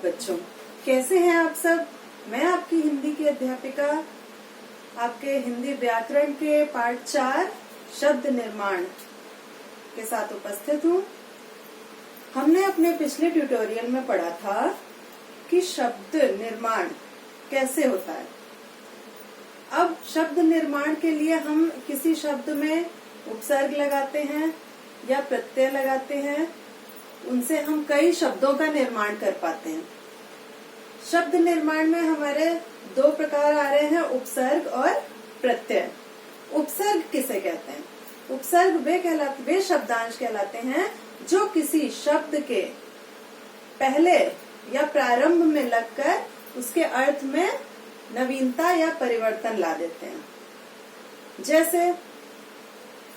बच्चों, कैसे हैं आप सब। मैं आपकी हिंदी की अध्यापिका आपके हिंदी व्याकरण के पाठ 4 शब्द निर्माण के साथ उपस्थित हूँ। हमने अपने पिछले ट्यूटोरियल में पढ़ा था कि शब्द निर्माण कैसे होता है। अब शब्द निर्माण के लिए हम किसी शब्द में उपसर्ग लगाते हैं या प्रत्यय लगाते हैं, उनसे हम कई शब्दों का निर्माण कर पाते हैं। शब्द निर्माण में हमारे 2 प्रकार आ रहे हैं, उपसर्ग और प्रत्यय। उपसर्ग किसे कहते हैं? उपसर्ग वे शब्दांश कहलाते हैं जो किसी शब्द के पहले या प्रारंभ में लगकर उसके अर्थ में नवीनता या परिवर्तन ला देते हैं। जैसे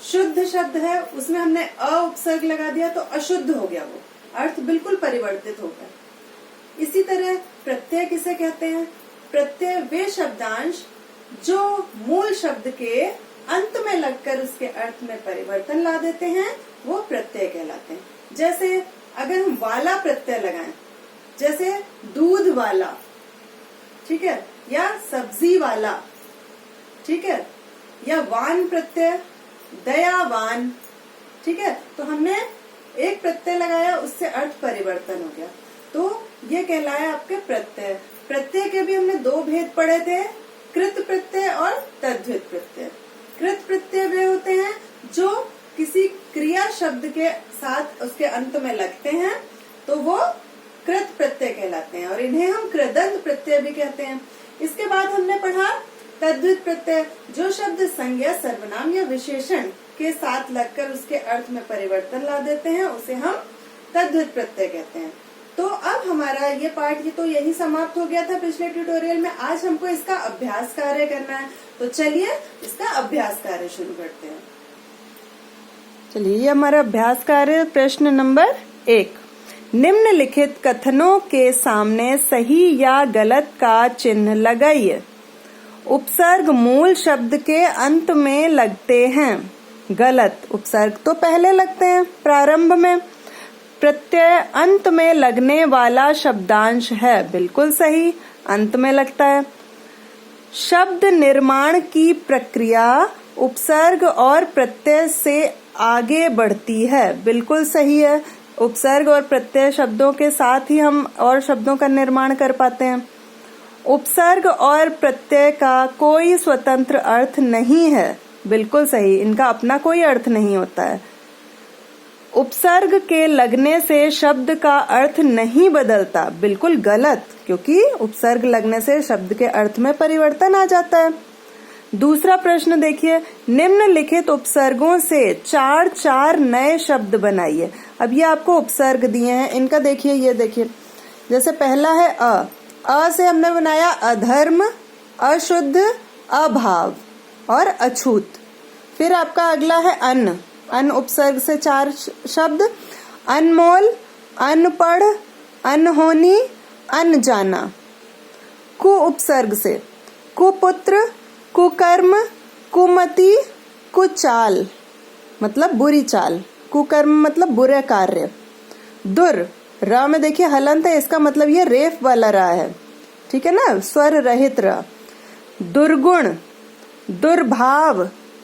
शुद्ध शब्द है, उसमें हमने अ उपसर्ग लगा दिया तो अशुद्ध हो गया, वो अर्थ बिल्कुल परिवर्तित हो गया। इसी तरह प्रत्यय किसे कहते हैं? प्रत्यय वे शब्दांश जो मूल शब्द के अंत में लगकर उसके अर्थ में परिवर्तन ला देते हैं, वो प्रत्यय कहलाते हैं। जैसे अगर हम वाला प्रत्यय लगाएं, जैसे दूध वाला, ठीक है, या सब्जी वाला, ठीक है, या वान प्रत्यय, दयावान, ठीक है, तो हमने एक प्रत्यय लगाया, उससे अर्थ परिवर्तन हो गया, तो ये कहलाया आपके प्रत्यय। प्रत्यय के भी हमने 2 भेद पढ़े थे, कृत प्रत्यय और तद्धित प्रत्यय। कृत प्रत्यय वे होते हैं जो किसी क्रिया शब्द के साथ उसके अंत में लगते हैं, तो वो कृत प्रत्यय कहलाते हैं और इन्हें हम कृदंत प्रत्यय भी कहते हैं। इसके बाद हमने पढ़ा तद्धित प्रत्यय, जो शब्द संज्ञा, सर्वनाम या विशेषण के साथ लगकर उसके अर्थ में परिवर्तन ला देते हैं, उसे हम तद्धित प्रत्यय कहते हैं। तो अब हमारा ये पाठ तो यही समाप्त हो गया था पिछले ट्यूटोरियल में। आज हमको इसका अभ्यास कार्य करना है, तो चलिए इसका अभ्यास कार्य शुरू करते हैं। चलिए, ये हमारा अभ्यास कार्य प्रश्न नंबर 1। निम्नलिखित कथनों के सामने सही या गलत का चिन्ह लगाइए। उपसर्ग मूल शब्द के अंत में लगते हैं, गलत। उपसर्ग तो पहले लगते हैं प्रारंभ में। प्रत्यय अंत में लगने वाला शब्दांश है, बिल्कुल सही, अंत में लगता है। शब्द निर्माण की प्रक्रिया उपसर्ग और प्रत्यय से आगे बढ़ती है, बिल्कुल सही है। उपसर्ग और प्रत्यय शब्दों के साथ ही हम और शब्दों का निर्माण कर पाते हैं। उपसर्ग और प्रत्यय का कोई स्वतंत्र अर्थ नहीं है, बिल्कुल सही, इनका अपना कोई अर्थ नहीं होता है। उपसर्ग के लगने से शब्द का अर्थ नहीं बदलता, बिल्कुल गलत, क्योंकि उपसर्ग लगने से शब्द के अर्थ में परिवर्तन आ जाता है। दूसरा प्रश्न देखिए, निम्नलिखित उपसर्गों से 4 नए शब्द बनाइए। अब ये आपको उपसर्ग दिए हैं, इनका देखिए, ये देखिए, जैसे पहला है अ से हमने बनाया अधर्म, अशुद्ध, अभाव और अछूत। फिर आपका अगला है अन उपसर्ग से 4 शब्द, अनमोल, अनपढ़, अनहोनी, अनजाना। कु उपसर्ग से कुपुत्र, कुकर्म, कुमति, कुचाल मतलब बुरी चाल, कुकर्म मतलब बुरे कार्य। दुर, र में देखिए हलंत है, इसका मतलब ये रेफ वाला रा है, ठीक है ना, स्वर रहित र। दुर्गुण, दुर्भाव,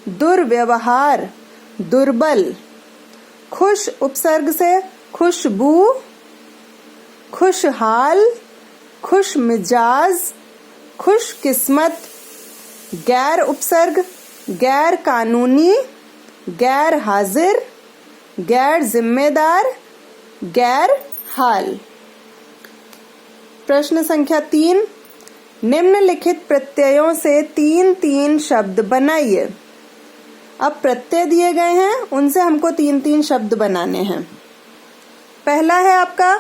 दुर्व्यवहार, दुर्बल। खुश उपसर्ग से खुशबू, खुशहाल, खुश मिजाज, खुश किस्मत। गैर उपसर्ग गैर कानूनी, गैर हाजिर, गैर जिम्मेदार, गैर हाल। प्रश्न संख्या 3, निम्नलिखित प्रत्ययों से 3 शब्द बनाइए। अब प्रत्यय दिए गए हैं, उनसे हमको 3 शब्द बनाने हैं। पहला है आपका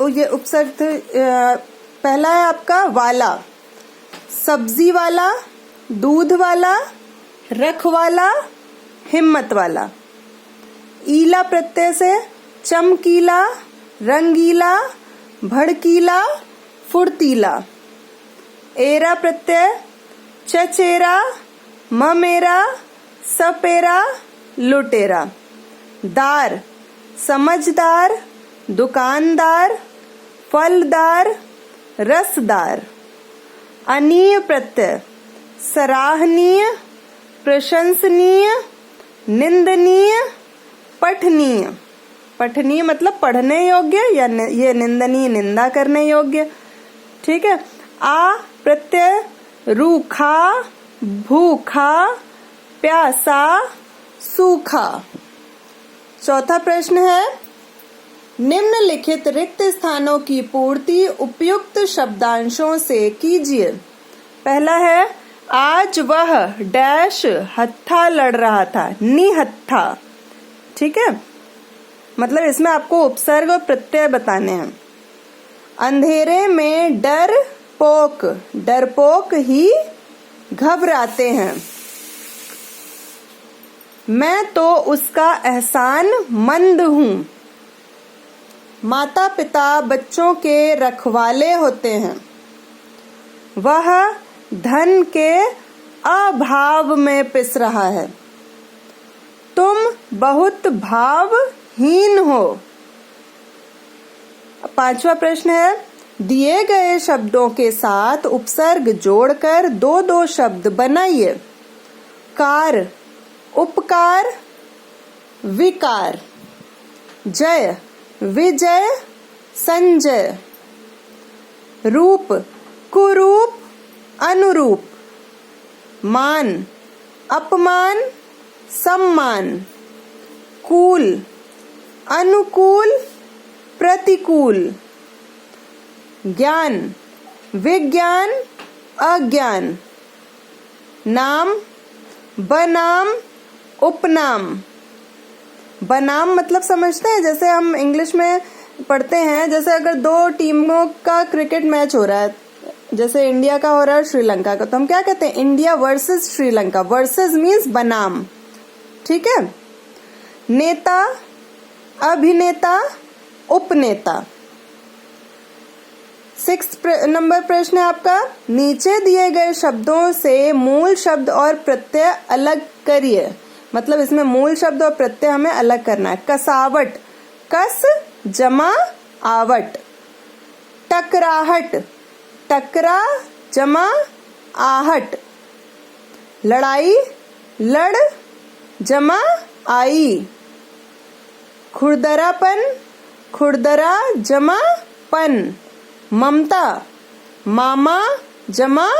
ये उपसर्ग, पहला है आपका वाला, सब्जी वाला, दूध वाला, रख वाला, हिम्मत वाला। ईला प्रत्यय से चमकीला, रंगीला, भड़कीला, फुर्तीला। एरा प्रत्यय चचेरा, ममेरा, सपेरा, लुटेरा। दार समझदार, दुकानदार, फलदार, रसदार। अनीय प्रत्यय सराहनीय, प्रशंसनीय, निंदनीय, पठनीय। पठनीय मतलब पढ़ने योग्य, या ये निंदनीय निंदा करने योग्य। ठीक है। आ प्रत्यय रूखा, भूखा, प्यासा, सूखा। चौथा प्रश्न है, निम्नलिखित रिक्त स्थानों की पूर्ति उपयुक्त शब्दांशों से कीजिए। पहला है, आज वह डैश हत्था लड़ रहा था, निहत्था। ठीक है, मतलब इसमें आपको उपसर्ग और प्रत्यय बताने हैं। अंधेरे में डरपोक, डरपोक ही घबराते हैं। मैं तो उसका एहसान मंद हूँ। माता पिता बच्चों के रखवाले होते हैं। वह धन के अभाव में पिस रहा है। तुम बहुत भावहीन हो। पांचवा प्रश्न है, दिए गए शब्दों के साथ उपसर्ग जोड़कर दो दो शब्द बनाइए। कार, उपकार, विकार। जय, विजय, संजय। रूप, कुरूप, अनुरूप। मान, अपमान, सम्मान। कूल, अनुकूल, प्रतिकूल। ज्ञान, विज्ञान, अज्ञान। नाम, बनाम, उपनाम। बनाम मतलब समझते हैं, जैसे हम इंग्लिश में पढ़ते हैं, जैसे अगर दो टीमों का क्रिकेट मैच हो रहा है, जैसे इंडिया का हो रहा है श्रीलंका का, तो हम क्या कहते हैं, India versus Sri Lanka. Versus means बनाम। ठीक है। नेता, अभिनेता, उपनेता। 6 नंबर प्रश्न है आपका, नीचे दिए गए शब्दों से मूल शब्द और प्रत्यय अलग करिए। मतलब इसमें मूल शब्द और प्रत्यय हमें अलग करना है। कसावट, कस जमा आवट। टकराहट, टकरा जमा आहट। लड़ाई, लड़ जमा आई। खुरदरापन, खुरदरा जमा पन। ममता, मामा जमा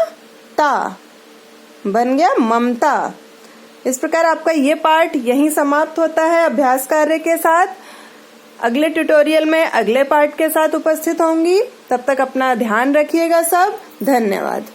ता। बन गया ममता। इस प्रकार आपका ये पार्ट यहीं समाप्त होता है अभ्यास कार्य के साथ। अगले ट्यूटोरियल में अगले पार्ट के साथ उपस्थित होंगी। तब तक अपना ध्यान रखिएगा सब। धन्यवाद।